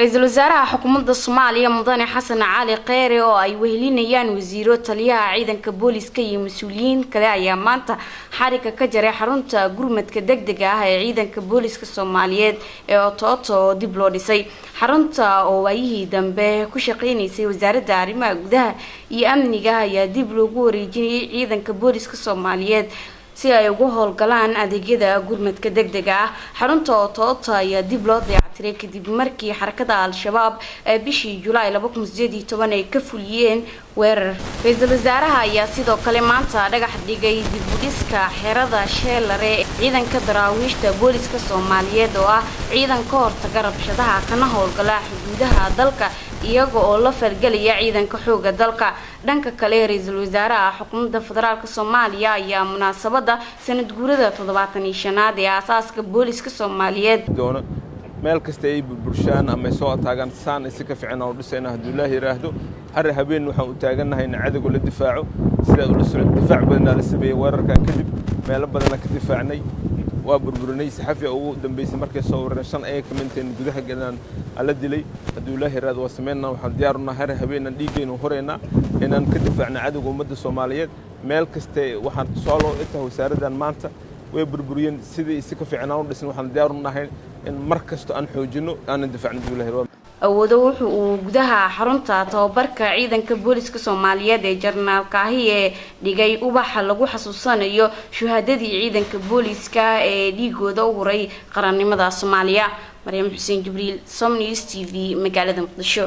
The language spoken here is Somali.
Ra'iisul Wasaaraha Xukuumadda Soomaaliya Mudane Xasan Cali Kheyre oo ay wehelinayaan wasiiro taliyaha ciidanka booliska iyo mas'uuliyiin kale ayaa maanta xariga ka jaray xarunta gurmadka degdega ah ee ciidanka booliska Soomaaliyeed ee Ototo dib loo dhisay. Xarunta oo waayihii dambe ku shaqeynaysay wasaaradda arrimaha gudaha iyo amniga ayaa dib loogu wareejiyay ciidanka booliska Soomaaliyeed si ay ugu howlgalaan adeegyada gurmadka degdega ah. Xarunta Ototo ayaa dib loo dayactiray kadib markii xarakada Al-Shabaab ee bishii July 2018 ay ka fuliyeen weerar. Ra'iisul Wasaaraha ayaa sidoo kale maanta dhagax dhigay dib u dhiska xerada Sheelare ciidanka daraawiishta booliska Soomaaliyeed oo ah ciidan ka hortaga rabshadaha kana howlgala xuduudaha dalka iyaga oo la falgalaya ciidanka xooga dalka. Dhanka kale Ra'iisul Wasaaraha Xukuumadda Federaalka Soomaaliya ayaa munaasabada sanad guurada 75aad ee aasaaska booliska Soomaaliyeed meel kasta ay bulshaan ama soo taagan saan iska fiican oo dhisayna haduu Ilaahay raahdo har habeen waxaan u taaganahay in cadawga la difaaco sida uu soo difaac badan la sameeyay weerarka kadib meel badan ka difaacnay waa burburinay saxafi ugu dambeysay markay soo wareersan ay ka minteen gudaha galaan ala dilay haduu Ilaahay raahdo sameeyna waxaan diyaar u nahay har habeen dhiigayna horeena inaan ka difaacno cadawga ummadda Soomaaliyeed meel kasta waxaan soo loo inta wasaaraddan maanta way burburiyeen sidii iska fiican oo dhisay waxaan diyaar u nahay in markasto aan xoojino aan difaacno Ilaahay awoodo wuxuu gudaha xarunta tababarka ciidanka booliska Soomaaliyeed ee Jarnaal Kaahiye dhigay ubaxa lagu xasuusanayo shuhaadadii ciidanka booliska ee dhiigooda u huray qarannimada Soomaaliya. Maryam Xuseen Jibriil, Som News TV, magaalada Muqdisho.